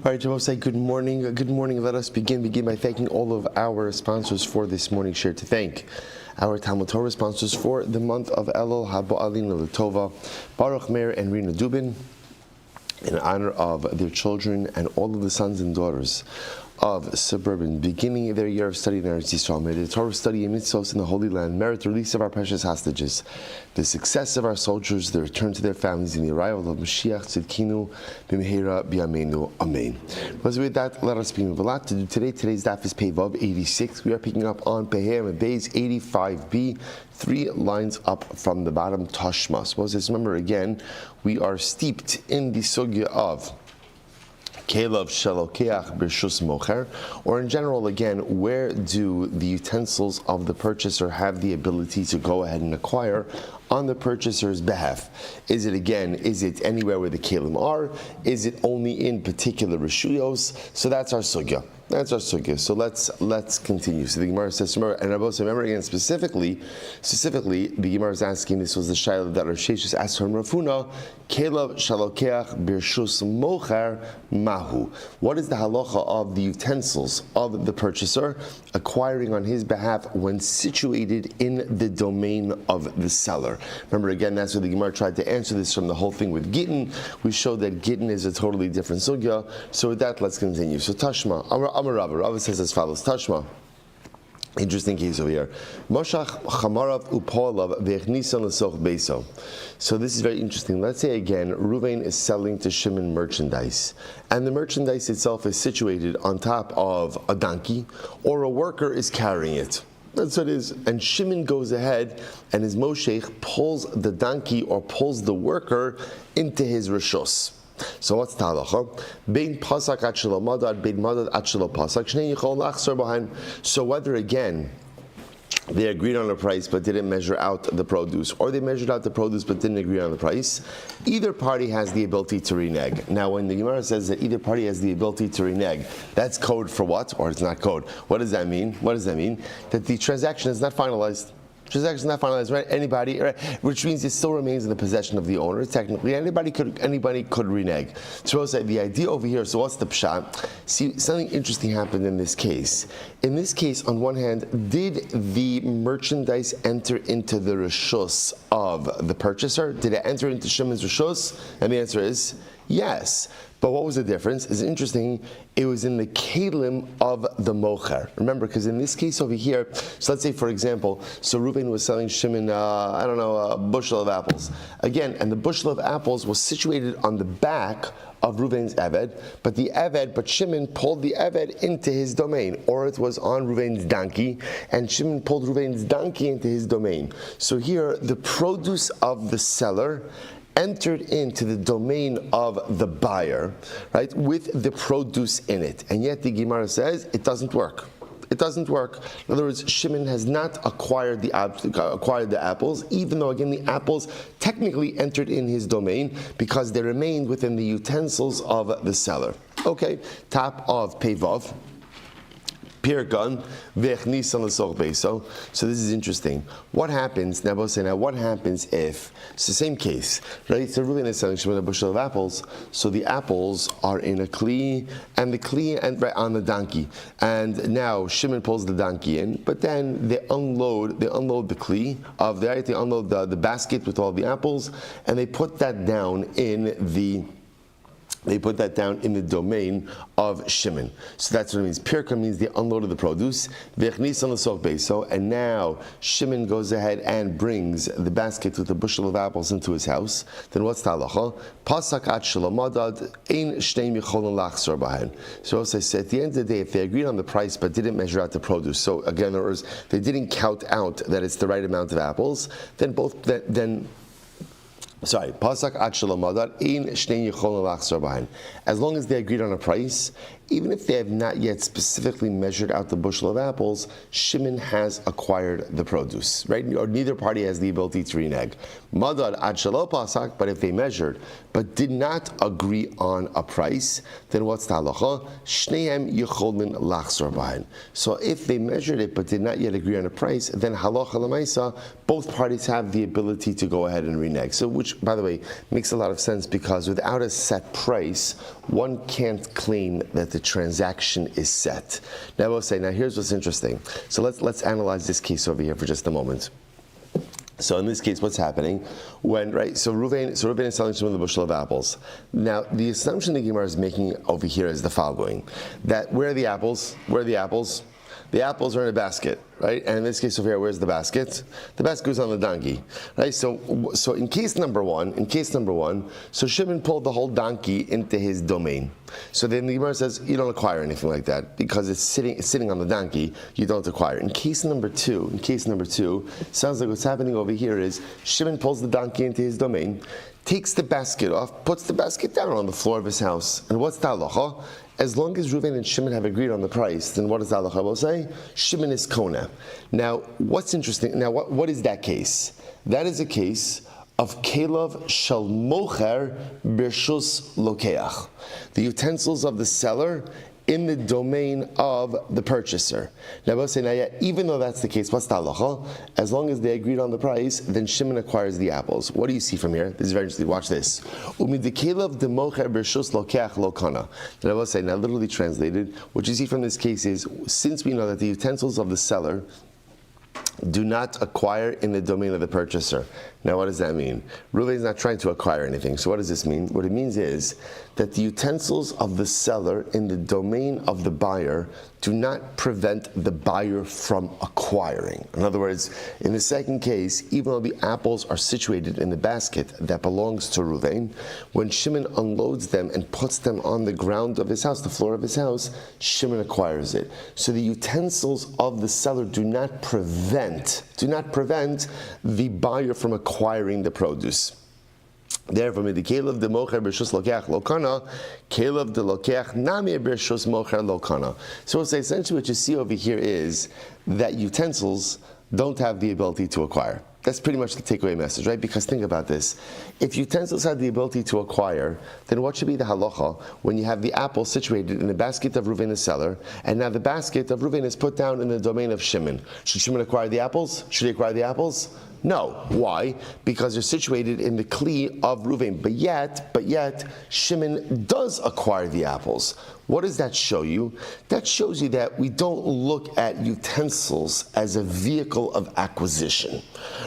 All right, Jabo, say good morning. Good morning. Let us begin by thanking all of our sponsors for this morning's share. To thank our Talmud Torah sponsors for the month of Elul, Habo'alin L'Tova, Baruch Meir and Rina Dubin, in honor of their children and all of the sons and daughters of Suburban, beginning their year of study in Eretz Yisrael. May the Torah study and mitzvos in the Holy Land merit the release of our precious hostages, the success of our soldiers, the return to their families, and the arrival of Mashiach Tzidkinu b'mehera b'yameinu. Amen. But with that, let us begin. We have a lot to do today. Today's daf is Pei Vav 86. We are picking up on Pehem and Beis 85b, 3 lines up from the bottom, Tashma. Suppose, remember again, we are steeped in the sugya of Kelev Shalokeach B'Rshus Mocher, or in general, again, where do the utensils of the purchaser have the ability to go ahead and acquire on the purchaser's behalf? Is it anywhere where the kelim are? Is it only in particular reshuyos? So that's our sugya. So let's continue. So the Gemara says, remember again, specifically, the Gemara is asking, this was the shayla that Rosh Hashanah asked from Rafuna, Kelev Shalokeach B'Rshus Mocher Mahu. What is the halacha of the utensils of the purchaser acquiring on his behalf when situated in the domain of the seller? Remember again, that's where the Gemara tried to answer this from the whole thing with Gittin. We showed that Gittin is a totally different sugya. So with that, let's continue. So Tashma, Amar Rava says as follows, Tashma. Interesting case over here. Moshach chamarav upolav ve'echnisan l'soch beiso. So this is very interesting. Let's say again, Ruvain is selling to Shimon merchandise, and the merchandise itself is situated on top of a donkey, or a worker is carrying it. That's what it is. And Shimon goes ahead and his Moshe pulls the donkey or pulls the worker into his rishos. So what's the halacha? Bein pasak at shelo madad, bein madad at shelo pasak. Shnei yichol lachzor b'hain. So whether again they agreed on a price but didn't measure out the produce, or they measured out the produce but didn't agree on the price, either party has the ability to renege. Now when the Gemara says that either party has the ability to renege, that's code for what? Or it's not code. What does that mean? That the transaction is not finalized. Transaction is not finalized, right? Anybody, right? Which means it still remains in the possession of the owner. Technically, anybody could renege. So the idea over here. So what's the pshat? See, something interesting happened in this case. In this case, on one hand, did the merchandise enter into the rishus of the purchaser? Did it enter into Shimon's rishus? And the answer is yes. But what was the difference? It's interesting. It was in the kelim of the mocher. Remember, because in this case over here, so let's say, for example, so Reuven was selling Shimon, a bushel of apples. Again, and the bushel of apples was situated on the back of Reuven's Eved, but Shimon pulled the Eved into his domain, or it was on Reuven's donkey, and Shimon pulled Reuven's donkey into his domain. So here, the produce of the seller entered into the domain of the buyer, right, with the produce in it. And yet the Gemara says it doesn't work. It doesn't work. In other words, Shimon has not acquired the apples, even though, again, the apples technically entered in his domain because they remained within the utensils of the seller. Okay, top of Pei Vav. So this is interesting. What happens now? What happens if it's the same case, right? So really, is selling Shimon a bushel of apples. So the apples are in a kli, and the kli and right on the donkey. And now Shimon pulls the donkey in, but then they unload the kli of the. They unload the basket with all the apples, and they put that down in the. They put that down in the domain of Shimon. So that's what it means. Pirka means they unloaded the produce. And now Shimon goes ahead and brings the basket with a bushel of apples into his house. Then what's the halacha? Pasak at shelamadad ein shnei micholin lachzor b'hain. So as I said, at the end of the day, if they agreed on the price but didn't measure out the produce, so again, in other words, they didn't count out that it's the right amount of apples, Pasak at shelamadad ein shnei micholin lachzor b'hain. As long as they agreed on a price even if they have not yet specifically measured out the bushel of apples, Shimon has acquired the produce, right? Or neither party has the ability to renege. Madad ad shelo pasak, but if they measured but did not agree on a price, then what's the halacha? Shneim yecholin lachzor bahin. So if they measured it but did not yet agree on a price, then halacha l'maisa, both parties have the ability to go ahead and renege. So, which, by the way, makes a lot of sense because without a set price, one can't claim that the transaction is set. Now, we'll say, now here's what's interesting. So let's analyze this case over here for just a moment. So in this case, what's happening when, right? So Reuven is selling some of the bushel of apples. Now, the assumption the Gemara is making over here is the following: that where are the apples? Where are the apples? The apples are in a basket, right? And in this case over here, where's the basket? The basket goes on the donkey, right? So in case number one, so Shimon pulled the whole donkey into his domain. So then the Gemara says you don't acquire anything like that because it's sitting on the donkey. You don't acquire. In case number two, sounds like what's happening over here is Shimon pulls the donkey into his domain, takes the basket off, puts the basket down on the floor of his house. And what's the halacha? As long as Reuven and Shimon have agreed on the price, then what does the halacha will say? Shimon is kona. Now, what's interesting? Now, what is that case? That is a case of kelav shel mocher b'rshus lokeach, the utensils of the seller in the domain of the purchaser. Now, we'll say, even though that's the case, what's the halacha? As long as they agreed on the price, then Shimon acquires the apples. What do you see from here? This is very interesting. Watch this. Then I will say, now literally translated, what you see from this case is, since we know that the utensils of the seller do not acquire in the domain of the purchaser. Now, what does that mean? Reuven is not trying to acquire anything. So what does this mean? What it means is that the utensils of the seller in the domain of the buyer do not prevent the buyer from acquiring. In other words, in the second case, even though the apples are situated in the basket that belongs to Reuven, when Shimon unloads them and puts them on the ground of his house, the floor of his house, Shimon acquires it. So the utensils of the seller do not prevent the buyer from acquiring the produce. Therefore, the kelev de mocher b'rshus lokeach lokana, kelev de lokeach nami b'rshus mocher lokana. So essentially what you see over here is that utensils don't have the ability to acquire. That's pretty much the takeaway message, right? Because think about this. If utensils had the ability to acquire, then what should be the halacha when you have the apple situated in the basket of Reuven the seller, and now the basket of Reuven is put down in the domain of Shimon? Should Shimon acquire the apples? Should he acquire the apples? No. Why? Because they're situated in the kli of Reuven. But yet, Shimon does acquire the apples. What does that show you? That shows you that we don't look at utensils as a vehicle of acquisition,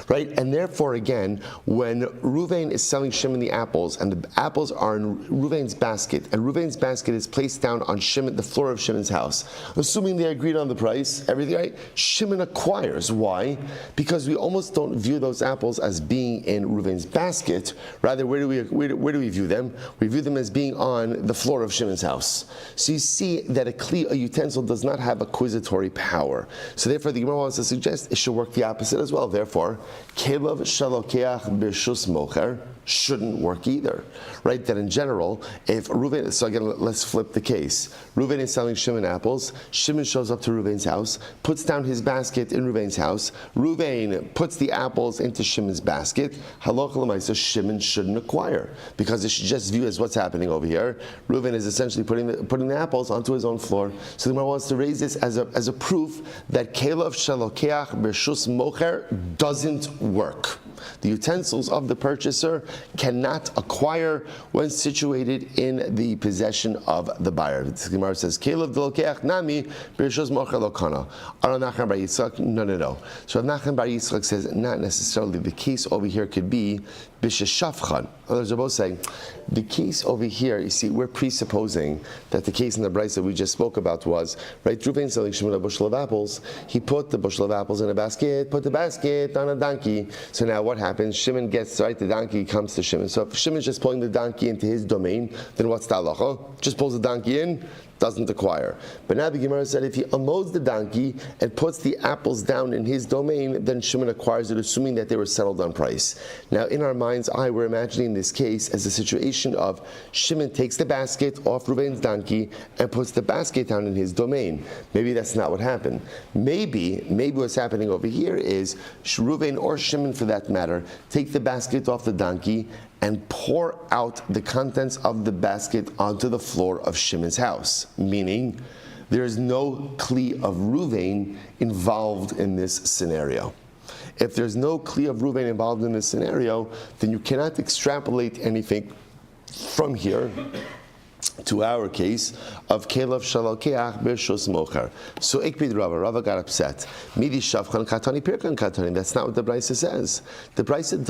right? And therefore, again, when Reuven is selling Shimon the apples, and the apples are in Reuven's basket, and Reuven's basket is placed down on Shimon, the floor of Shimon's house, assuming they agreed on the price, everything right, Shimon acquires. Why? Because we almost don't view those apples as being in Reuven's basket. Rather, where do we view them? We view them as being on the floor of Shimon's house. So you see that a utensil does not have acquisitory power. So therefore, the Gemara wants to suggest it should work the opposite as well. Therefore, kelev shalokeach b'rshus mocher shouldn't work either, right? That in general, if Reuven, so again, let's flip the case. Reuven is selling Shimon apples. Shimon shows up to Reuven's house, puts down his basket in Reuven's house. Reuven puts the apples into Shimon's basket. Halacha l'maisa, Shimon shouldn't acquire because it should just view as what's happening over here. Reuven is essentially putting the apples onto his own floor. So the Gemara wants to raise this as a proof that kelev shalokeach b'rshus mocher doesn't work. The utensils of the purchaser cannot acquire when situated in the possession of the buyer. The Gemara says, "Kelev delokeach nami b'rshus mocher lokana." Rav Nachman bar Yitzchak, no. So Rav Nachman bar Yitzchak says, not necessarily. The case over here could be b'sheshafchan. Others are both saying, the case over here, you see, we're presupposing that the case in the brayso that we just spoke about was, right, Reuven selling Shimon a bushel of apples. He put the bushel of apples in a basket, put the basket on a donkey. So now what happens? Shimon gets, right, the donkey comes to Shimon. So if Shimon's just pulling the donkey into his domain, then what's the halacha? Just pulls the donkey in, doesn't acquire. But now the Gemara said if he unloads the donkey and puts the apples down in his domain, then Shimon acquires it, assuming that they were settled on price. Now in our mind's eye, we're imagining this case as a situation of Shimon takes the basket off Reuven's donkey and puts the basket down in his domain. Maybe that's not what happened. Maybe what's happening over here is Reuven or Shimon, for that matter, take the basket off the donkey and pour out the contents of the basket onto the floor of Shimon's house. Meaning, there is no kli of Reuven involved in this scenario. If there's no kli of Reuven involved in this scenario, then you cannot extrapolate anything from here to our case of Kelav Shalokeach Bershus Mocher. So Ikbid Rava got upset. Midi Shavchan Katani Pirkan Katani. That's not what the Brisa says. The Brisa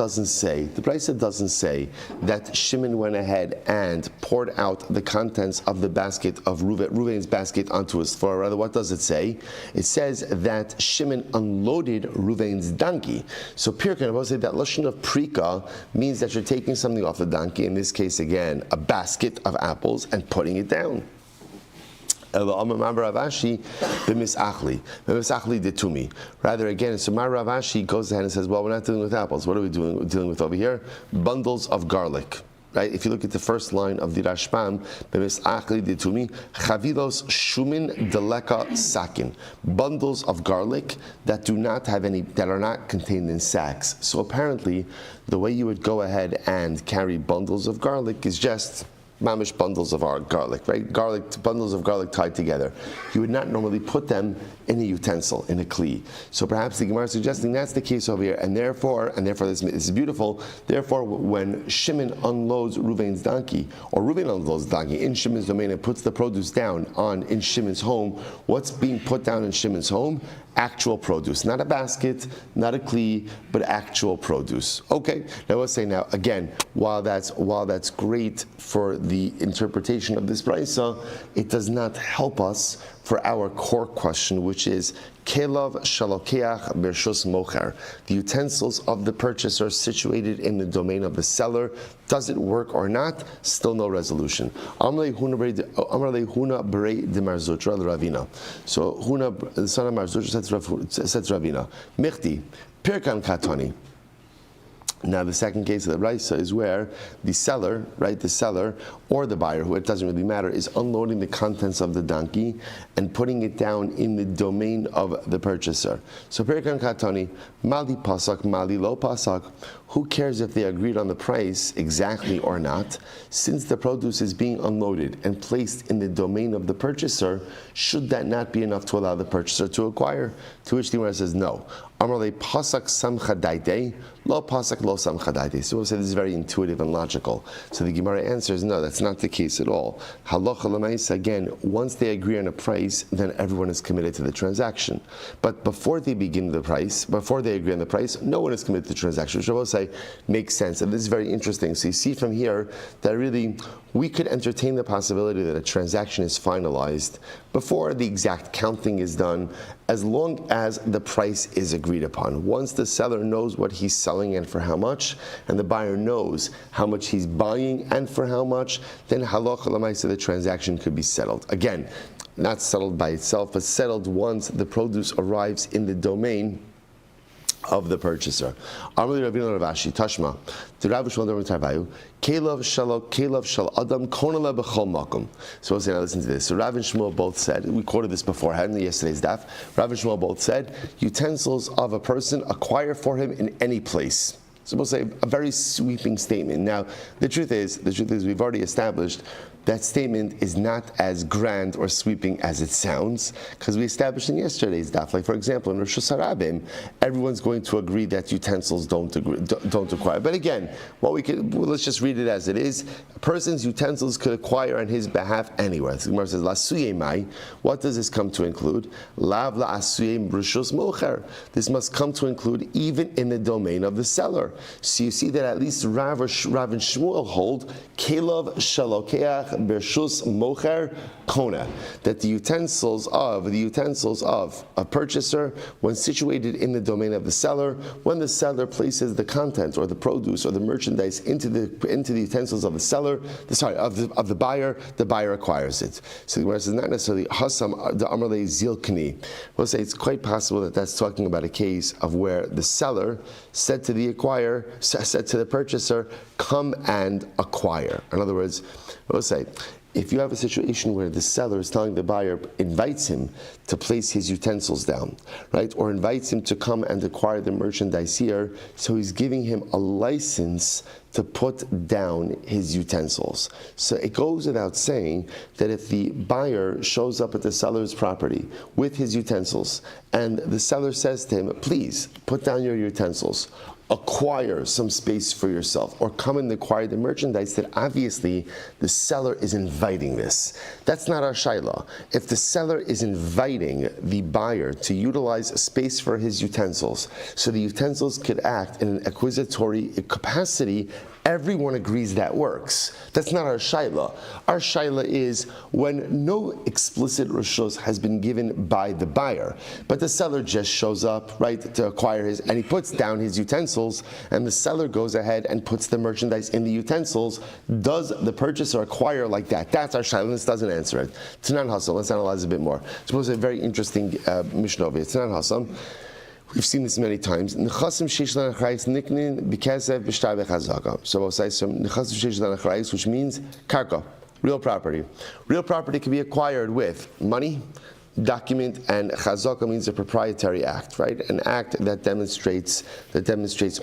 doesn't say that Shimon went ahead and poured out the contents of the basket of Reuven's basket onto his floor. Rather, what does it say? It says that Shimon unloaded Reuven's donkey. So Pirkan, I will say that lashon of Prika means that you're taking something off the donkey. In this case, again, a basket of apples, and putting it down. Rather, again, so my Rav Ashi goes ahead and says, well, we're not dealing with apples. What are we doing? We're dealing with over here bundles of garlic. Right? If you look at the first line of the Rashbam, chavilos shumin deleka sakin, bundles of garlic that do not have any, that are not contained in sacks. So apparently, the way you would go ahead and carry bundles of garlic is just mamish bundles of our garlic, right? Bundles of garlic tied together. You would not normally put them in a utensil, in a kli. So perhaps the Gemara is suggesting that's the case over here, and therefore this is beautiful. Therefore, when Shimon unloads Reuven's donkey, or Reuven unloads the donkey in Shimon's domain and puts the produce down in Shimon's home, what's being put down in Shimon's home? Actual produce, not a basket, not a kli, but actual produce. Okay, now let's say now again, while that's great for the interpretation of this brisa, it does not help us for our core question, which is Kelav Shalokeach Bershus Mocher. The utensils of the purchaser situated in the domain of the seller. Does it work or not? Still no resolution. Amrei Huna Berei de Marzutra Ravina. So Huna, the son of Marzutra, says Ravina. Michti, Pirkan Katani. Now the second case of the Raisa is where the seller, right, the seller or the buyer, who it doesn't really matter, is unloading the contents of the donkey and putting it down in the domain of the purchaser. So Perikan Katani, Mali Pasak, Mali Lo Pasak. Who cares if they agreed on the price exactly or not? Since the produce is being unloaded and placed in the domain of the purchaser, should that not be enough to allow the purchaser to acquire? To which the Gemara says no. Amarle pasak samchadaite, lo pasak lo samchadaite. So we'll say this is very intuitive and logical. So the Gemara answers, no, that's not the case at all. Halacha l'maisa, again, once they agree on a price, then everyone is committed to the transaction. But before they agree on the price, no one is committed to the transaction, which I will say makes sense. And this is very interesting. So you see from here that really we could entertain the possibility that a transaction is finalized before the exact counting is done, as long as the price is agreed upon. Once the seller knows what he's selling and for how much, and the buyer knows how much he's buying and for how much, then halacha l'maisa, the transaction could be settled. Again, not settled by itself, but settled once the produce arrives in the domain of the purchaser. Amrli Rabbeinu Ravashi Tashma to Rabbi Shmuel Silber Kelav Shal Adam Konala B'Chol Makom. So we'll say, now listen to this. So Rabbi and Shmuel both said, we quoted this beforehand in yesterday's daf. Rabbi and Shmuel both said, utensils of a person acquire for him in any place. So we'll say a very sweeping statement. Now, the truth is, we've already established that statement is not as grand or sweeping as it sounds, because we established in yesterday's daf. Like for example, in Rosh Hashanah, everyone's going to agree that utensils don't acquire. But again, let's just read it as it is. A person's utensils could acquire on his behalf anywhere. The Gemara says, "Lasuye mai." What does this come to include? Lav la'asuye brushos mocher. This must come to include even in the domain of the seller. So you see that at least Rav and Shmuel hold Kelav shalokeach bershus mocher kona, that the utensils of a purchaser, when situated in the domain of the seller, when the seller places the content or the produce or the merchandise into the utensils of the seller, of the buyer acquires it. So the Gemara says not necessarily hasam the amarle zilkni. We'll say it's quite possible that that's talking about a case of where the seller said to the purchaser, come and acquire. In other words, we'll say, if you have a situation where the seller is telling the buyer, invites him to place his utensils down, right? Or invites him to come and acquire the merchandise here, so he's giving him a license to put down his utensils. So it goes without saying that if the buyer shows up at the seller's property with his utensils, and the seller says to him, please put down your utensils, acquire some space for yourself, or come and acquire the merchandise, that obviously the seller is inviting this. That's not our shaila. If the seller is inviting the buyer to utilize a space for his utensils, so the utensils could act in an acquisitory capacity, everyone agrees that works. That's not our shaila. Our shaila is when no explicit reshus has been given by the buyer, but the seller just shows up, right, to acquire his, and he puts down his utensils, and the seller goes ahead and puts the merchandise in the utensils. Does the purchaser acquire like that? That's our shaila. This doesn't answer it. Tanan Hasam. Let's analyze a bit more. Suppose a very interesting Mishnah over here. Tanan Hasam. We've seen this many times. So we'll say some which means karka, real property. Real property can be acquired with money, document, and chazaka means a proprietary act, right? An act that demonstrates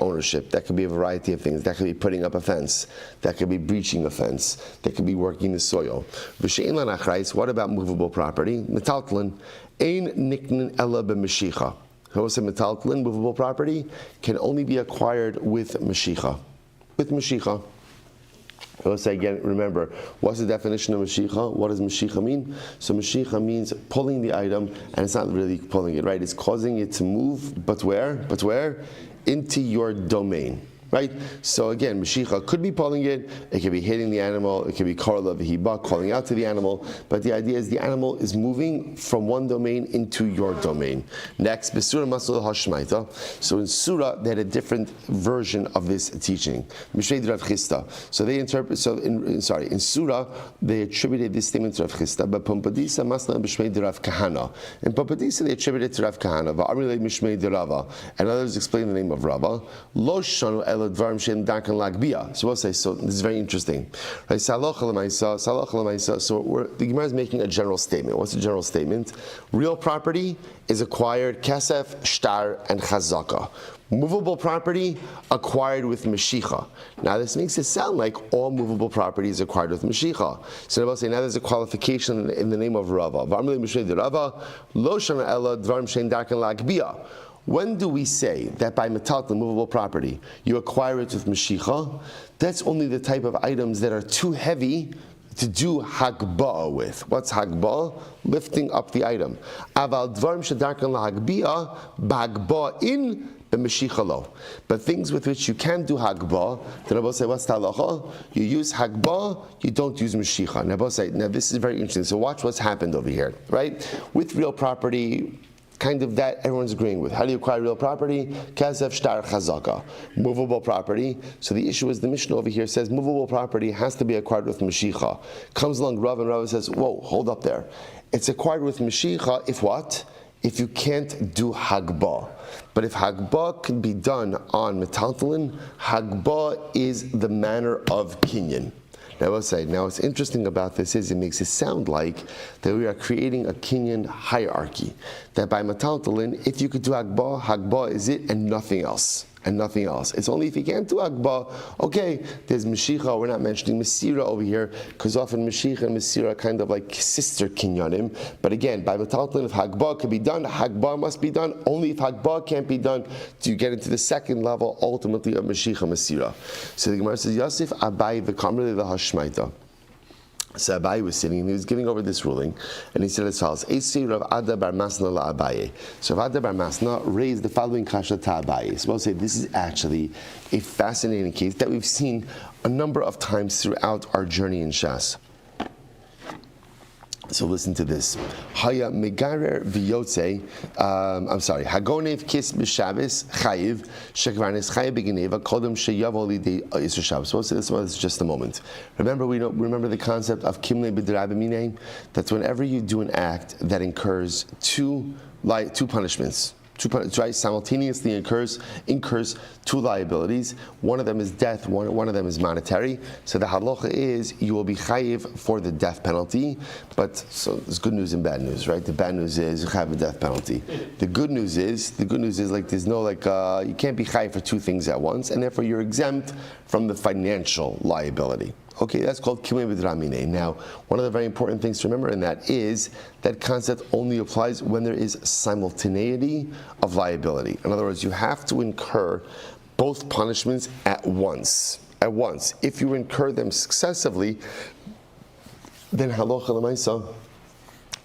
ownership. That could be a variety of things. That could be putting up a fence. That could be breaching a fence. That could be working the soil. What about movable property? Metaltlin, ein niknin ella b'meshicha. Metaltlin, movable property, can only be acquired with Mashicha. With Mashicha. I'll say again, remember, what's the definition of Mashicha? What does Mashicha mean? So Mashicha means pulling the item, and it's not really pulling it, right? It's causing it to move, but where? But where? Into your domain. Right? So again, Mashicha could be pulling it, it could be hitting the animal, it could be Karla V'hiba, calling out to the animal, but the idea is the animal is moving from one domain into your domain. Next, Besura Masul Hashmaita. So in Surah, they had a different version of this teaching. Mishneh Rav Chisda. So they interpret, in Surah, they attributed this statement to Rav Chisda, but Pumpadisa Masla B'Shmei Rav Kahana. In Pumpadisa, they attributed it to Rav Kahana, V'Amrile Mishmei Rava, and others explain the name of Rava. Lo Shanu so we'll say, so this is very interesting. Right? So the Gemara is making a general statement. What's the general statement? Real property is acquired kesef, shtar, and chazaka. Movable property acquired with Mashicha. Now this makes it sound like all movable property is acquired with Mashicha. So I will say now there's a qualification in the name of Rava. When do we say that by metaltlin, movable property, you acquire it with Mashicha? That's only the type of items that are too heavy to do hagba'ah with. What's hagba'ah? Lifting up the item. Aval dvarim shedarkan lahagba'ah, b'hagba'ah in b'mashicha lo. But things with which you can do hagba'ah, the Rabbi say, what's talacha? You use hagba'ah, you don't use mashicha. Rabbi say, now this is very interesting. So watch what's happened over here, right? With real property, kind of that everyone's agreeing with. How do you acquire real property? Kasef shtar chazaka. Movable property. So the issue is the Mishnah over here says movable property has to be acquired with Mashicha. Comes along Rav and Rav says, whoa, hold up there. It's acquired with Mashicha if what? If you can't do Hagbah. But if Hagbah can be done on metaltalin, Hagbah is the manner of kinyan. Now, I will say, now what's interesting about this is it makes it sound like that we are creating a kinyan hierarchy. That by metaltalin, if you could do Hagbah, Hagbah is it and nothing else. And nothing else. It's only if you can't do Hagbah, okay, there's Mashicha, we're not mentioning Mesira over here, because often Mashicha and Mesira are kind of like sister kinyanim. But again, by metaltalin, if Hagbah can be done, Hagbah must be done. Only if Hagbah can't be done do you get into the second level, ultimately, of Mashicha Mesira. So the Gemara says, Yosef Abai v'kamrele v'hashmaita. So Abaye was sitting and he was giving over this ruling, and he said as follows: Eisi Rav Ada bar Masna la Abaye. So Rav Ada bar Masna raised the following kasha to Abaye. So we'll say this is actually a fascinating case that we've seen a number of times throughout our journey in Shas. So listen to this. Haya megarer v'yotze. Hagonev kis b'Shabbos chayiv shekvarnis chayiv b'geneva kodem sheyavo lidei Yisur Shabbos. So this is just a moment. Remember the concept of kimle b'drabimine. That's whenever you do an act that incurs two punishments. Right, simultaneously incurs two liabilities. One of them is death, one of them is monetary. So the halacha is you will be chayiv for the death penalty. But so there's good news and bad news, right? The bad news is you have a death penalty. The good news is like there's no you can't be chayiv for two things at once, and therefore you're exempt from the financial liability. Okay, that's called kimei b'dramine. Now, one of the very important things to remember in that is that concept only applies when there is simultaneity of liability. In other words, you have to incur both punishments at once. If you incur them successively, then halacha l'maisa,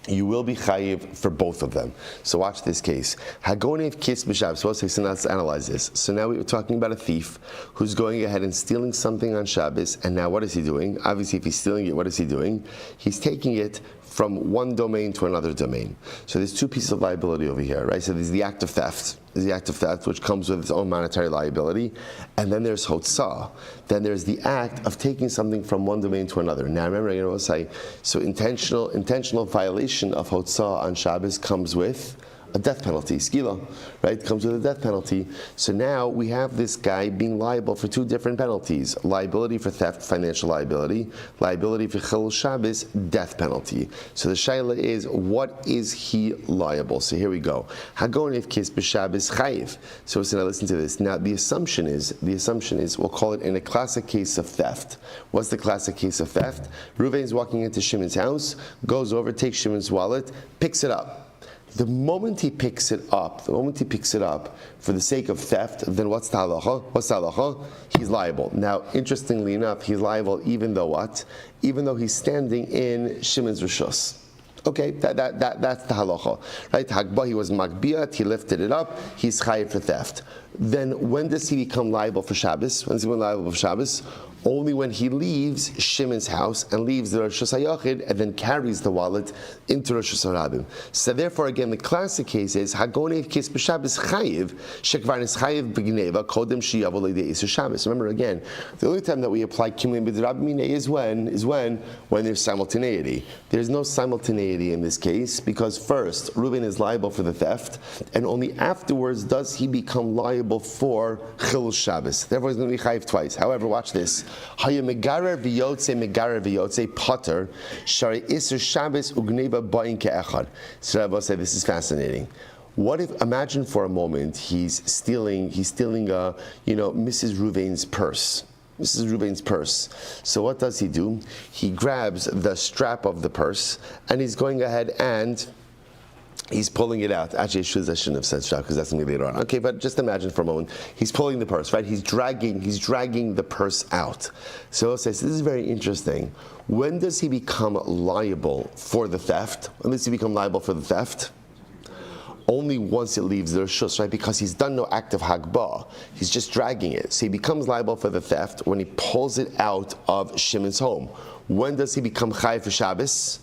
you will be chayiv for both of them. So watch this case. Hagonev kis b'Shabbos. So let's analyze this. So now we were talking about a thief who's going ahead and stealing something on Shabbos, and now what is he doing? Obviously, if he's stealing it, what is he doing? He's taking it from one domain to another domain. So there's two pieces of liability over here, right? So there's the act of theft. There's the act of theft, which comes with its own monetary liability. And then there's hotzah. Then there's the act of taking something from one domain to another. Now remember, we'll say, so intentional violation of hotzah on Shabbos comes with a death penalty, skila, right? Comes with a death penalty. So now we have this guy being liable for two different penalties: liability for theft, financial liability; liability for chilul Shabbos, death penalty. So the shaila is, what is he liable? So here we go. Hagonev kis b'Shabbos chayiv. So now listen to this. Now the assumption is, we'll call it in a classic case of theft. What's the classic case of theft? Reuven's walking into Shimon's house, goes over, takes Shimon's wallet, picks it up. The moment he picks it up for the sake of theft, then what's the halacha? He's liable. Now, interestingly enough, he's liable even though what? Even though he's standing in Shimon's rishus. Okay, that's the halacha, right? Hagbah, he was magbiyat, he lifted it up, he's chayiv for theft. Then when does he become liable for Shabbos? When does he become liable for Shabbos? Only when he leaves Shimon's house and leaves the Rosh Hashanah and then carries the wallet into Rosh Hashanah. So therefore, again, the classic case is Hagonev kis b'Shabbos chayiv shekvarnis chayiv b'geneva kodem sheyavo lidei Yisur Shabbos. Remember again, the only time that we apply kimlim b'drabimine is when there's simultaneity. There's no simultaneity in this case because first Reuven is liable for the theft, and only afterwards does he become liable for chilul Shabbos. Therefore, he's going to be chayiv twice. However, watch this. Haya megarer v'yotze potter shari Yisur Shabbos ugneva ba'in ke'echad. So Rabbi said, this is fascinating. What if, imagine for a moment, he's stealing Mrs. Reuven's purse. So what does he do? He grabs the strap of the purse and he's going ahead and he's pulling it out. Actually, I shouldn't have said strap because that's going to be later on. Okay, but just imagine for a moment. He's pulling the purse, right? He's dragging the purse out. So it says, this is very interesting. When does he become liable for the theft? Only once it leaves the rishus, right? Because he's done no act of hagbah. He's just dragging it. So he becomes liable for the theft when he pulls it out of Shimon's home. When does he become chayiv for Shabbos?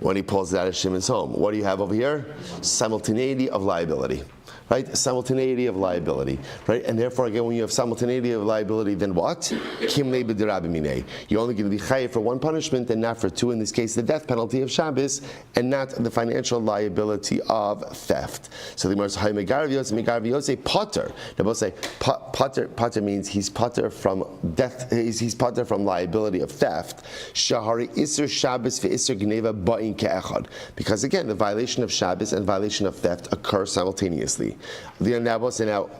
When he pulls it out of Shimon's home. What do you have over here? Simultaneity of liability. Right? Simultaneity of liability. Right? And therefore, again, when you have simultaneity of liability, then what? Kimlei b'derabimine. You're only going to be chayiv for one punishment and not for two. In this case, the death penalty of Shabbos and not the financial liability of theft. So the Gemara says, megar v'yotze potter. They both say, potter means he's potter from death, he's potter from liability of theft. Shahari Yisur Shabbos v'Yisur Gneva ba'in ke'echad. Because again, the violation of Shabbos and violation of theft occur simultaneously. Now,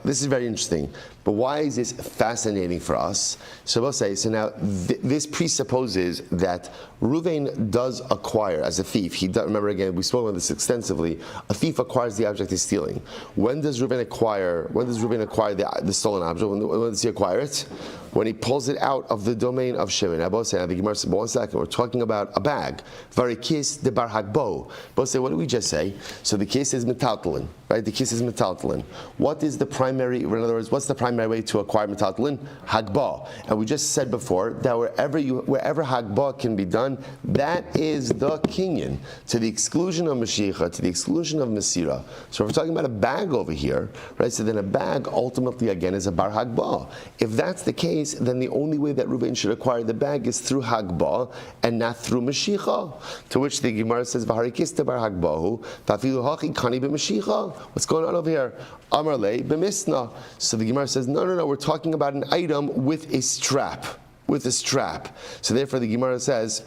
this is very interesting, but why is this fascinating for us? So we'll say, this presupposes that Reuven does acquire, as a thief, remember again, we spoke about this extensively, a thief acquires the object he's stealing. When does Reuven acquire the stolen object? When does he acquire it? When he pulls it out of the domain of Shimon. Now, both say, the Gemara said, 1 second, we're talking about a bag. Varikis de bar hagbo. Both say, what did we just say? So the case is metaltalin, right? The case is metaltalin. What is the primary, in other words, what's the primary primary way to acquire metaltalin? Hagbah. And we just said before that wherever Hagbah can be done, that is the kinyan, to the exclusion of Mashiach, to the exclusion of Masira. So if we're talking about a bag over here, right? So then a bag ultimately again is a bar Hagbah. If that's the case, then the only way that Reuven should acquire the bag is through Hagbah and not through Mashiach. To which the Gemara says, "V'harikista bar Hagbahu, v'afilu hachi kani b'Mashiach." What's going on over here? Amarle b'misna. So the Gemara says, no, we're talking about an item with a strap. So therefore the Gemara says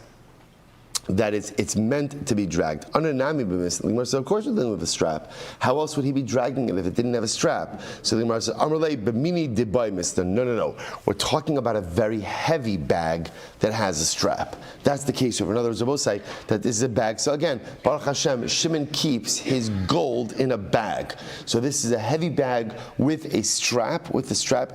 that it's meant to be dragged. So of course we're dealing with a strap. How else would he be dragging it if it didn't have a strap? So the Gemara says, Amarle b'mini dibay misna. No. We're talking about a very heavy bag that has a strap. That's the case over. In other words, we both say that this is a bag. So again, Baruch Hashem, Shimon keeps his gold in a bag. So this is a heavy bag with a strap,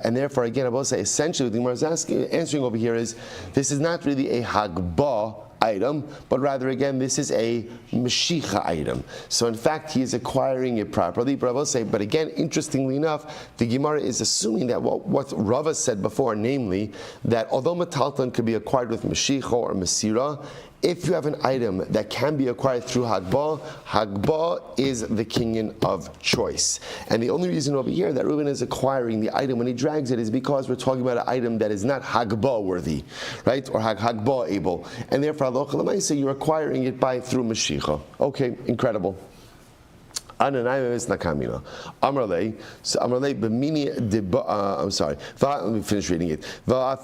and therefore again, I both say essentially what the Gemara is answering over here is this is not really a hagbah item, but rather again this is a Mashiach item. So in fact he is acquiring it properly. But I will say, but again, interestingly enough, the Gemara is assuming that what Rava said before, namely that although metaltalin could be acquired with Mashiach or Masira, if you have an item that can be acquired through Hagbah is the kinyan of choice. And the only reason over here that Reuben is acquiring the item when he drags it is because we're talking about an item that is not Hagbah worthy, right? Or Hagbah able. And therefore, you're acquiring it through Mashiach. Okay, incredible. Amarle, I'm sorry. Let me finish reading it. So we're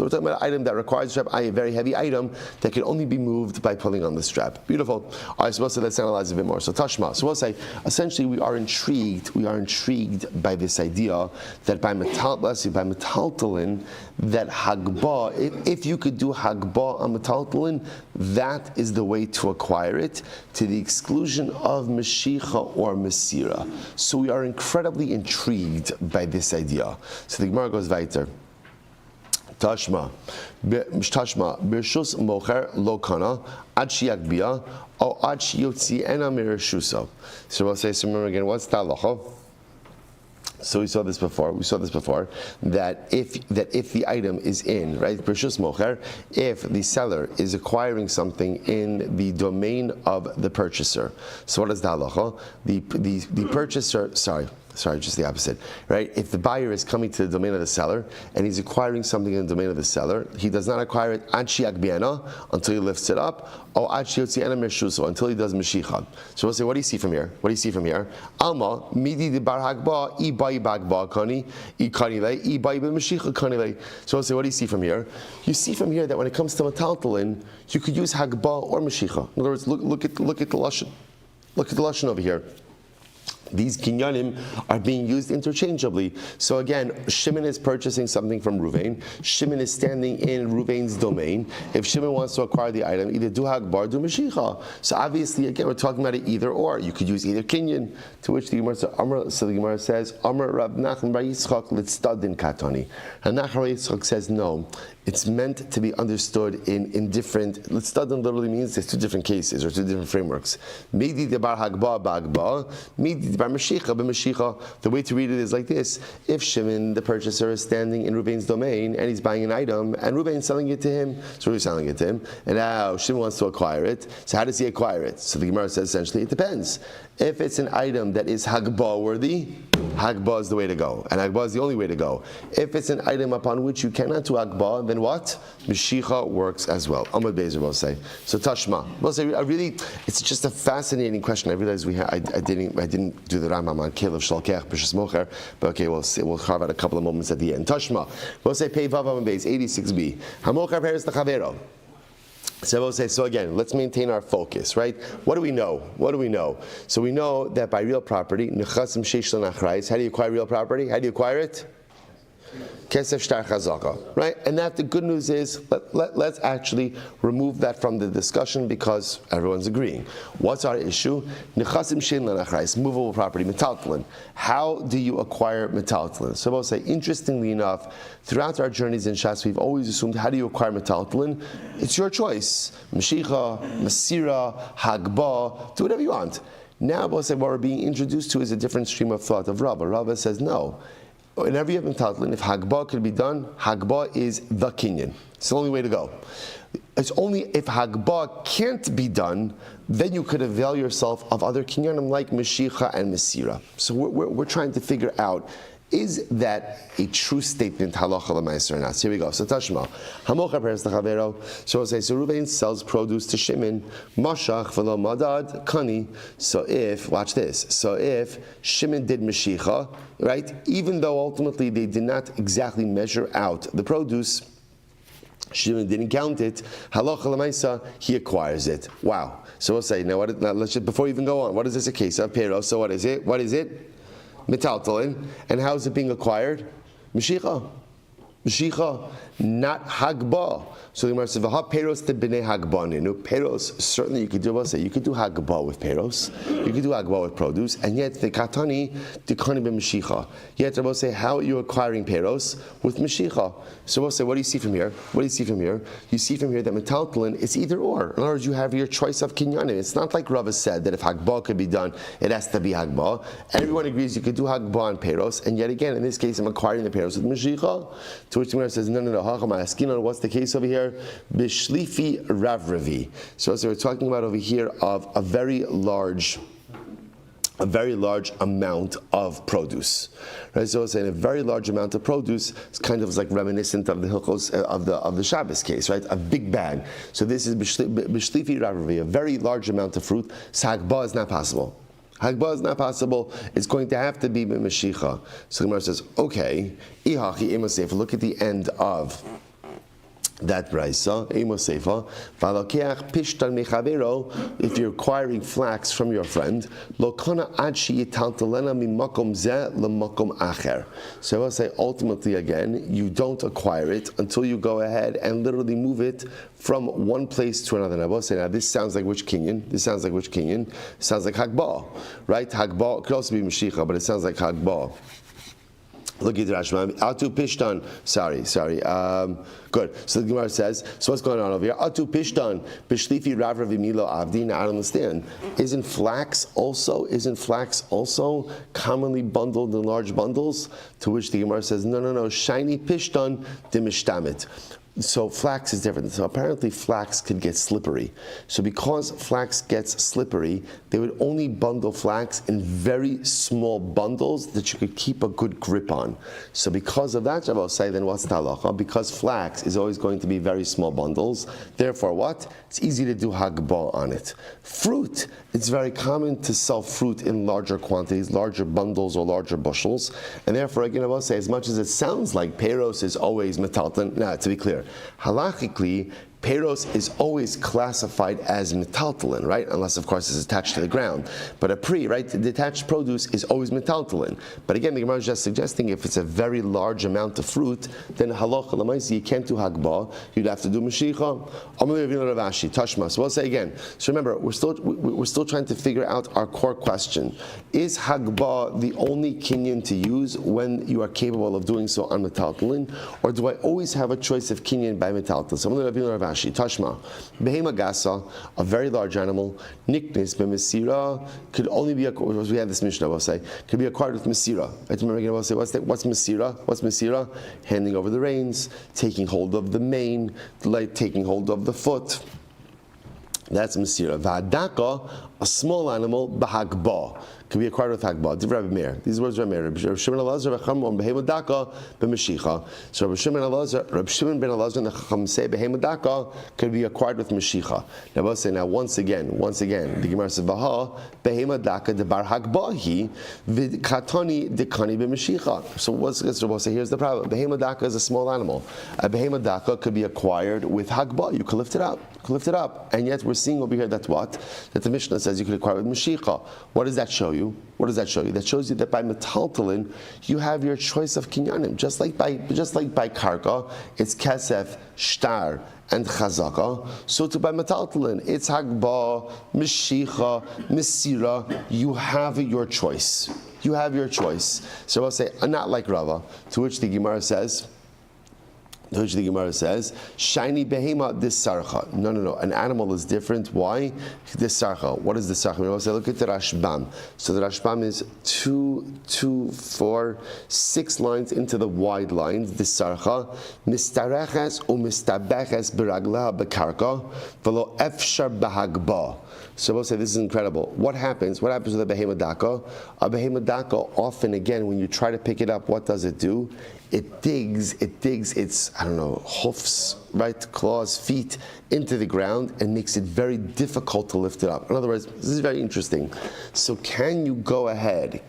talking about an item that requires a strap, a very heavy item that can only be moved by pulling on the strap. Beautiful. All right, so let's analyze a bit more. So Tashma. So we'll say, essentially, we are intrigued by this idea that by metaltalin, that Hagbah, if you could do Hagbah on metaltalin, that is the way to acquire it, to the exclusion of Mashiach or Masira. So we are incredibly intrigued by this idea. So the Gemara goes weiter. Tashma, Birshus Mocher Lokana, Ad Shiakbia, or Ad Shiyotzi Ena Mirashusa. So we'll say, so remember again, what's the halacha? So we saw this before. That if the item is in, right, Bershus Mocher, if the seller is acquiring something in the domain of the purchaser. So what is the halacha? The purchaser, just the opposite, right? If the buyer is coming to the domain of the seller and he's acquiring something in the domain of the seller, he does not acquire it ad shiakbiana until he lifts it up, or ad shiotziana meshuso until he does meshicha. So we'll say, what do you see from here? Alma midi de bar hagba I bai bagba kani I kanile I bai b'meshicha kanile. So we'll say, what do you see from here? You see from here that when it comes to metaltalin, you could use hagba or meshicha. In other words, look at the lashon. Look at the lashon over here. These kinyanim are being used interchangeably. So again, Shimon is purchasing something from Ruvain. Shimon is standing in Ruvain's domain. If Shimon wants to acquire the item, either do Hagbar, do Mashicha. So obviously, again, we're talking about it either or. You could use either kinyan. To which the Gemara says, Amr Rab Nachman Bar Yitzchak Litzdadin Katani. And Nachman Bar Yitzchak says, no, it's meant to be understood in different. Litzdadin literally means there's two different cases or two different frameworks. Midi de bar Hagba Bagba, Midi de bar Mashicha b'Mashicha. The way to read it is like this: if Shimon, the purchaser, is standing in Ruvain's domain and he's buying an item, and Ruvain's selling it to him, so Ruvain's selling it to him, and now Shimon wants to acquire it. So how does he acquire it? So the Gemara says essentially it depends. If it's an item that is Hagbah worthy, Hagbah is the way to go, and Hagbah is the only way to go. If it's an item upon which you cannot do Hagbah, then what? Mashicha works as well. Amud Bezer will say. So Tashma. We'll say, it's just a fascinating question. I realize I didn't do the Rambam on Kelev Shalkech B'Shus Mocher, but okay, we'll carve out a couple of moments at the end. Tashma. We'll say Pei Vav Amud Beis 86b. Hamocher Peres L'Chavero. So we'll say, so again, let's maintain our focus, right? What do we know? So we know that by real property, nechasim sheish l'nachrais, how do you acquire real property? How do you acquire it? Kesef shtar chazaka, right? And that the good news is, let's actually remove that from the discussion because everyone's agreeing. What's our issue? Nechasim shein l'nachrais, movable property, metaltalin. How do you acquire metaltalin? So we'll say, interestingly enough, throughout our journeys in Shas, we've always assumed, how do you acquire metaltalin? It's your choice. Mashicha, Masira, Hagbah, do whatever you want. Now we'll say what we're being introduced to is a different stream of thought of Rava. Rava says no. Whenever you have metaltalin, if Hagbah could be done, Hagbah is the kinyan. It's the only way to go. It's only if Hagbah can't be done, then you could avail yourself of other kinyanim like Meshicha and Mesira. So we're trying to figure out, is that a true statement, halacha l'maiser or not? So here we go. So Tashma, Hamocha peres l'chavero. So we'll say, so Reuven sells produce to Shimon, Mashach v'lo madad kani. So if, watch this, so if Shimon did Meshicha, right, even though ultimately they did not exactly measure out the produce, Shimon didn't count it, halacha l'maisa, he acquires it. Wow. So we'll say, now let's just, before we even go on, what is this a case of? Pero, so what is it? What is it? Metaltalin. And how is it being acquired? Meshicha. Meshicha, not Hagbah. So the Gemara says, "V'ha peros te b'nei Hagbah." No, peros, certainly you could do, you could do Hagbah with peros, you could do Hagbah with produce, and yet the katani, the kani b'Meshicha. Yet we'll say, how are you acquiring peros? With Meshicha. So we'll say, what do you see from here? What do you see from here? You see from here that metaltalin is either or. In other words, you have your choice of kinyanim. It's not like Rava said that if Hagbah could be done, it has to be Hagbah. Everyone agrees you could do Hagbah on peros, and yet again, in this case, I'm acquiring the peros with Meshicha. To which the Gemara says, no, Hacham asking on what's the case over here? Bishlifi Ravravi. So we're talking about over here of a very large amount of produce. Right? So it's saying a very large amount of produce is kind of like reminiscent of the Hilchos of the Shabbos case, right? A big bag. So this is Bishlifi Ravravi, a very large amount of fruit. So Hagbah is not possible. Hagbah is not possible. It's going to have to be Meshicha. So the Gemara says, okay, Ihachi Imosefa. Look at the end of that brayso, Imosefa. Valakeach pishtan mechavero. If you're acquiring flax from your friend, lokana ad sheyitaltalena mimakom zeh lemakom acher. So I'll say ultimately again, you don't acquire it until you go ahead and literally move it from one place to another. And I will say, now this sounds like which kinyan? This sounds like which kinyan? It sounds like Hagbah, right? Hagbah could also be Meshicha, but it sounds like Hagbah. Look at Rashman. Atu Pishtan. Sorry. Good. So the Gemara says, so what's going on over here? Atu Pishtan. Bishlifi Ravra Vimilo Avdi. Now I don't understand. Isn't flax also commonly bundled in large bundles? To which the Gemara says, no. Shiny Pishtan Dimishtamit. So flax is different. So apparently flax could get slippery. So because flax gets slippery, they would only bundle flax in very small bundles that you could keep a good grip on. So because of that, I will say, then what's the halacha? Because flax is always going to be very small bundles. Therefore what? It's easy to do hagbah on it. Fruit, it's very common to sell fruit in larger quantities, larger bundles or larger bushels. And therefore, again, I will say, as much as it sounds like peros is always metaltalin, now to be clear, halachically, peros is always classified as metaltalin, right? Unless, of course, it's attached to the ground. But a right? The detached produce is always metaltalin. But again, the Gemara is just suggesting if it's a very large amount of fruit, then halacha l'maisi, you can't do hagbah. You'd have to do meshicha. Tashma. So we'll say again. So remember, we're still trying to figure out our core question: is hagbah the only kinyan to use when you are capable of doing so on metaltalin, or do I always have a choice of kinyan by metaltalin? So I'm going to Tashma, behema gasa, a very large animal, niknis b'mesira, could only be acquired. We have this Mishnah, we'll say, could be acquired with mesira. I remember again, we'll say, what's mesira? What's mesira? Handing over the reins, taking hold of the mane, taking hold of the foot. That's mesira. V'adaka, a small animal, b'hagbah, can be acquired with hagbah. Rabbi Meir. These words are Meir. Rabbi Shimon ben Elazar v'cham behemodaka b'meshicha. So Rabbi Shimon ben Elazar and the Chacham say behemodaka can be acquired with meshicha. Now we'll say, once again, the Gemara says v'ha behemodaka debar hagbahi v'katani dekani b'meshicha. So we'll say, here's the problem. Behemodaka is a small animal. A behemodaka could be acquired with hagbah. You can lift it up. And yet we're seeing over here that the Mishnah says you can acquire with meshicha. What does that show you? That shows you that by metaltalin you have your choice of kinyanim. Just like by karka, it's kesef, shtar, and chazaka. So to by metaltalin, it's hagbah, meshicha, mesira. You have your choice. So I'll say, not like Rava, to which the Gemara says, The Gemara says, "Shiny behema disarcha." No. An animal is different. Why? Disarcha. What is disarcha? We say, look at the Rashbam. So the Rashbam is 2, 4, 6 lines into the wide lines. Disarcha mistareches umistabeches beragla bekarka v'lo efshar bahagba. So we'll say this is incredible. What happens? What happens with a behema daka? A behema daka, often again, when you try to pick it up, what does it do? It digs its, hoofs, right, claws, feet into the ground and makes it very difficult to lift it up. In other words, this is very interesting. So can you go ahead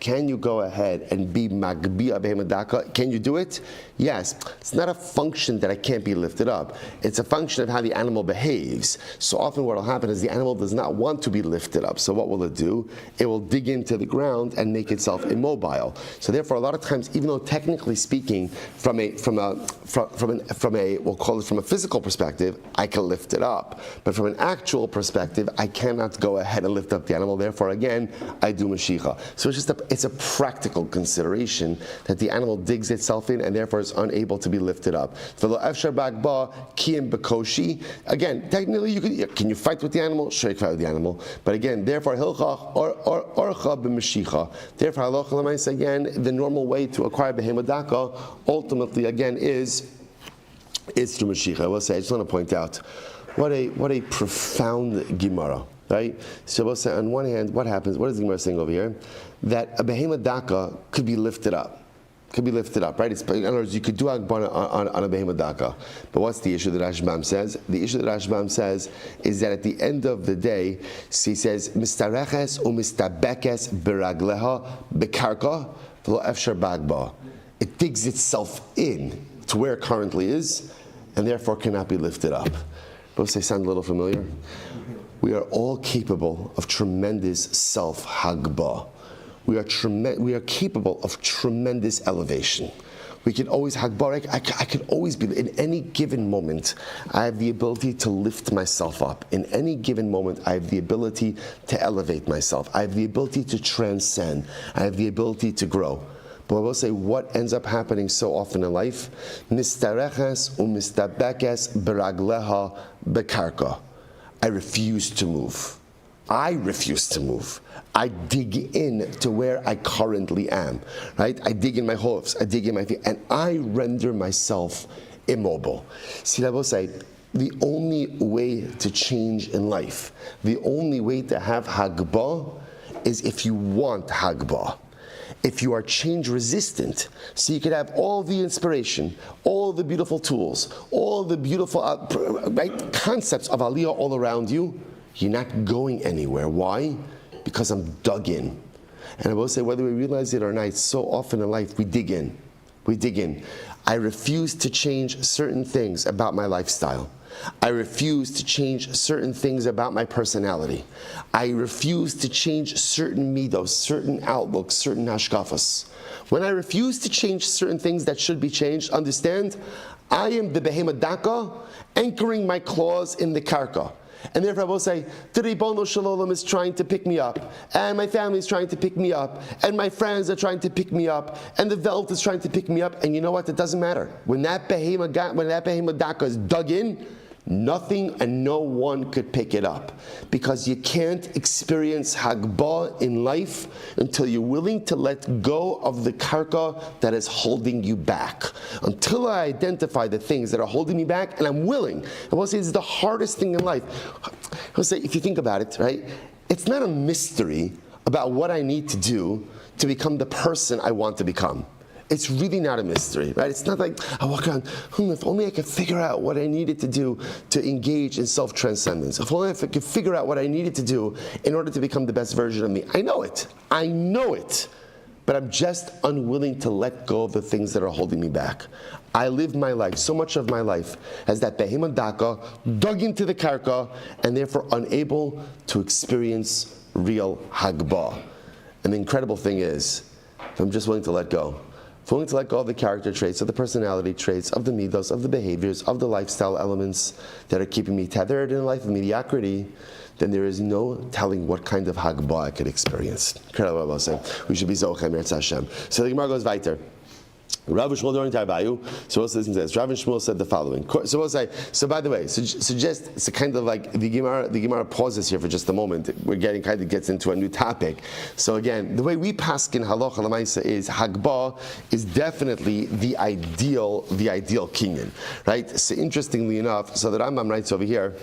and be magbiya behema daka? Can you do it? Yes. It's not a function that it can't be lifted up. It's a function of how the animal behaves. So often what will happen is the animal does not want to be lifted up. So what will it do? It will dig into the ground and make itself immobile. So therefore, a lot of times, even though technically speaking, from a we'll call it from a physical perspective, I can lift it up. But from an actual perspective, I cannot go ahead and lift up the animal. Therefore, again, I do mashicha. So it's a practical consideration that the animal digs itself in and therefore is unable to be lifted up. Again, technically, can you fight with the animal? Sure, you can fight with the animal. But again, therefore, hilchach orcha b'mashicha. Therefore, halacha l'maisa, again, the normal way to acquire behema daka ultimately, again, is through Mashiach. I will say, I just want to point out what a profound Gemara, right? So we'll say, on one hand, what happens? What is the Gemara saying over here? That a behema daka could be lifted up. Right? In other words, you could do Agbana on a behema daka. But what's the issue that Rashbam says? The issue that Rashbam says is that at the end of the day, he says, mistareches umistabekes beragleha bekarka v'lo efshar bagba. It digs itself in to where it currently is, and therefore cannot be lifted up. Both say sound a little familiar? We are all capable of tremendous self-hagba. We are capable of tremendous elevation. We can always hagba. I can always be, in any given moment, I have the ability to lift myself up. In any given moment, I have the ability to elevate myself. I have the ability to transcend. I have the ability to grow. But I will say, what ends up happening so often in life? Mistareches umistabekes beragleha bekarka. I refuse to move. I dig in to where I currently am, right? I dig in my hoofs, I dig in my feet, and I render myself immobile. See, I will say, the only way to change in life, the only way to have hagba is if you want hagba. If you are change resistant, so you could have all the inspiration, all the beautiful tools, all the beautiful concepts of aliyah all around you, you're not going anywhere. Why? Because I'm dug in. And I will say, whether we realize it or not, so often in life we dig in. I refuse to change certain things about my lifestyle. I refuse to change certain things about my personality. I refuse to change certain midos, certain outlooks, certain hashkafas. When I refuse to change certain things that should be changed, understand, I am the behema daka anchoring my claws in the karka. And therefore I will say, the Ribono Shel Olam is trying to pick me up, and my family is trying to pick me up, and my friends are trying to pick me up, and the Welt is trying to pick me up, and you know what? It doesn't matter. When that behema daka is dug in, nothing and no one could pick it up, because you can't experience hagba in life until you're willing to let go of the karka that is holding you back. Until I identify the things that are holding me back, and I'm willing. I will say it's the hardest thing in life. I'll say, if you think about it, right, it's not a mystery about what I need to do to become the person I want to become. It's really not a mystery, right? It's not like I walk around, if only I could figure out what I needed to do to engage in self-transcendence. If only I could figure out what I needed to do in order to become the best version of me. I know it. But I'm just unwilling to let go of the things that are holding me back. I live my life, so much of my life, as that behema daka, dug into the karka, and therefore unable to experience real hagba. And the incredible thing is, if I'm just willing to let go, willing to let go of the character traits, of the personality traits, of the midos, of the behaviors, of the lifestyle elements that are keeping me tethered in a life of mediocrity, then there is no telling what kind of hagba I could experience. We should be zochem, Eretz Hashem. So the Gemara goes weiter. Rabbi Shmuel during Tarbayu, so we'll listen to this. Rabbi Shmuel said the following. So we'll say, so by the way, suggest it's a kind of like the Gemara pauses here for just a moment. We're getting kind of gets into a new topic. So again, the way we paskin halacha l'maisa is Hagbah is definitely the ideal kinyan, right? So interestingly enough, so the Rambam writes over here.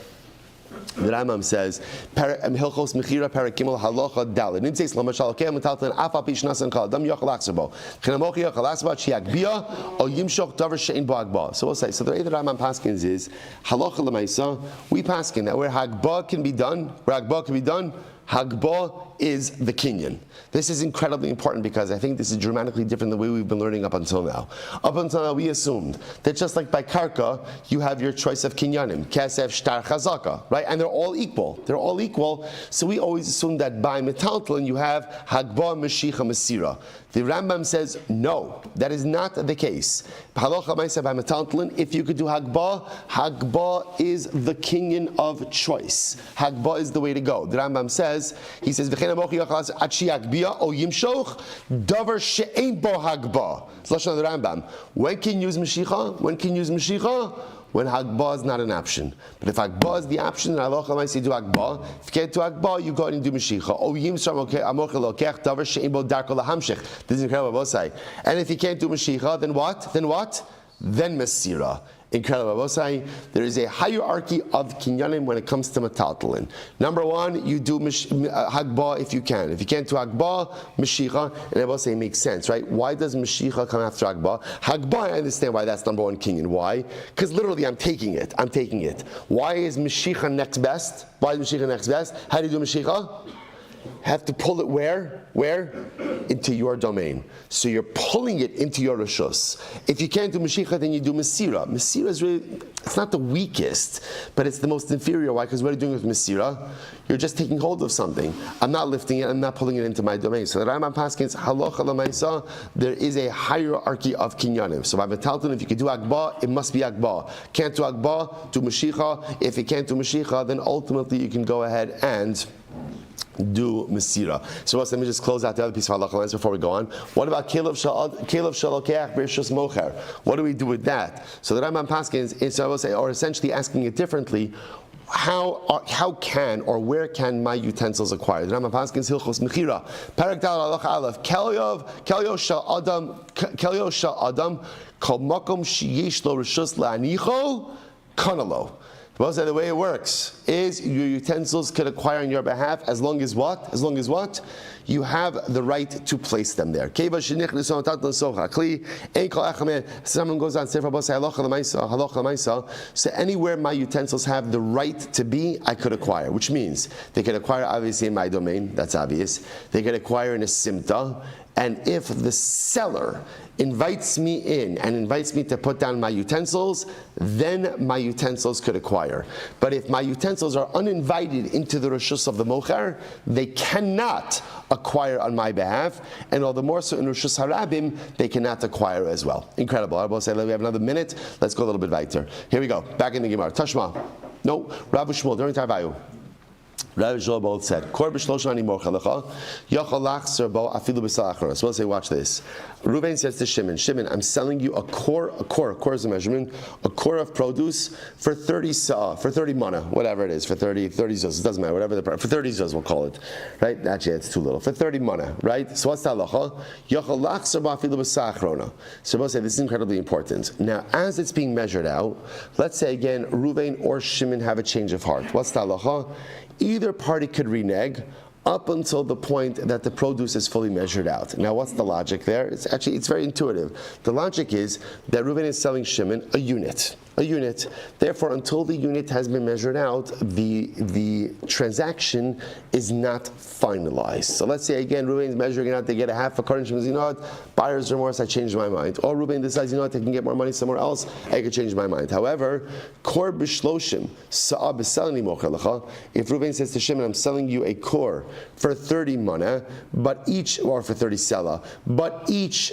The Rambam says, "Hilchos mechira parakimol halacha daled." Nimtzeis lamashal kem metalten afa pishnasan kal dam yochel aksabo. Chinamochi yochel aksabo chiagbia or yimshok davar shein boagba. So we'll say. So the way the Rambam paskins is halacha lemaisa. We paskin that where hagbah can be done, Hagbah is the kinyan. This is incredibly important because I think this is dramatically different than the way we've been learning up until now. Up until now, we assumed that just like by karka, you have your choice of kinyanim, kesef, shtar, chazaka, right? And they're all equal. So we always assume that by metaltalin, you have hagbah, meshicha, mesira. The Rambam says, no, that is not the case. Halacha ma'aseh by metaltalin, if you could do hagbah is the kinyan of choice. Hagbah is the way to go. The Rambam says, he says, davar she'ein bo hagbah. It's lashon of the Rambam. When can you use meshicha? When Hagbah is not an option. But if Hagbah is the option, then halacha l'maaseh do Hagbah. If you can't do Hagbah, you go ahead and do Meshicha. This is incredible. And if you can't do Meshicha, then what? Then Mesira. Incredible. There is a hierarchy of kinyanim when it comes to metaltalin. Number one, you do Hagbah if you can. If you can't do Hagbah, Meshicha, and I will say it makes sense, right? Why does Meshicha come after Hagbah? Hagbah, I understand why that's number one kinyan. Why? Because literally I'm taking it. Why is Meshicha next best? How do you do Meshicha? Have to pull it where? Into your domain. So you're pulling it into your rishus. If you can't do Meshicha, then you do Mesira. Mesira is really, it's not the weakest, but it's the most inferior. Why? Because what are you doing with Mesira? You're just taking hold of something. I'm not lifting it, I'm not pulling it into my domain. So the Rambam Paskins, halacha l'maisa, there is a hierarchy of kinyanim. So by metalton, if you can do Hagbah, it must be Hagbah. Can't do Hagbah, do Meshicha. If you can't do Meshicha, then ultimately you can go ahead and do Mesira. So let me just close out the other piece of halacha lines before we go on. What about Kelev Shalokech B'Rishus Mocher? What do we do with that? So the Rambam Paskins is, I will say, or essentially asking it differently. How can or where can my utensils acquire? The Rambam Paskins Hilchos Mechira. Parak Dal Halacha Aleph. Kelyo Shal Adam Kol Makom Sheyesh Lo Rishus LaAnicho Kanalo. The way it works is your utensils can acquire on your behalf as long as what? You have the right to place them there. Someone goes on, so anywhere my utensils have the right to be, I could acquire, which means they can acquire obviously in my domain, that's obvious. They can acquire in a simta, and if the seller invites me in and invites me to put down my utensils, then my utensils could acquire. But if my utensils are uninvited into the rishus of the mocher, they cannot acquire on my behalf, and all the more so in rishus harabim, they cannot acquire as well. Incredible. I will say, we have another minute. Let's go a little bit weiter. Here we go. Back in the Gemara. Tashma. No, Rabbi Shmuel during Tarvayu. Rabbi Shmuel both said, "Kor b'shloshani morchalecha, yachal lachzer bo afilu b'salachros." So we'll say, watch this. Reuven says to Shimon, I'm selling you a core is a measurement, a core of produce for 30 sa'ah, for 30 mana, whatever it is, for 30 zuz, it doesn't matter, whatever the price, for 30 zuz we'll call it, right? Actually, it's too little. For 30 mana, right? So what's the halacha? Yachal lachzer bo afilu b'salachrona. So we'll say this is incredibly important. Now, as it's being measured out, let's say again, Reuven or Shimon have a change of heart. What's the halacha? Either party could renege up until the point that the produce is fully measured out. Now, what's the logic there? It's very intuitive. The logic is that Reuven is selling Shimon a unit. Therefore, until the unit has been measured out, the transaction is not finalized. So let's say again, Reuven is measuring it out. They get a half a cart. Shimon says, you know what? Buyer's remorse. I changed my mind. Or Reuven decides, you know what? I can get more money somewhere else. I can change my mind. However, kor b'shloshim sa'ah b'selani mochelecha. If Reuven says to Shimon, I'm selling you a core for 30 mana, or for 30 sela, but each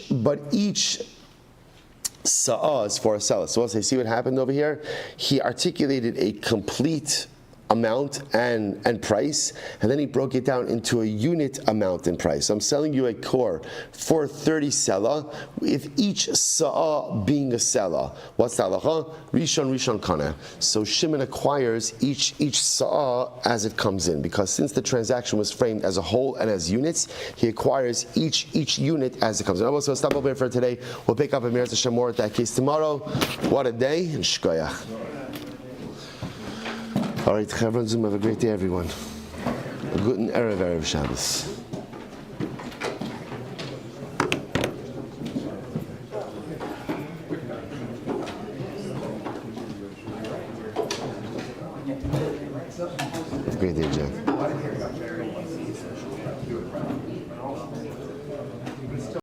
sa'ah is for a seller. So once I see what happened over here, he articulated a complete amount and price, and then he broke it down into a unit amount and price. So I'm selling you a core for 30 sela, with each sa'ah being a sela. What's the halacha? Rishon kana. So Shimon acquires each sa'ah as it comes in, because since the transaction was framed as a whole and as units, he acquires each unit as it comes in. So stop over here for today. We'll pick up a Meretz Hashem more at that case tomorrow. What a day, and shkoyach. All right, Chevron Zoom, have a great day, everyone. A guten Erev Shabbos. Great day, Jack.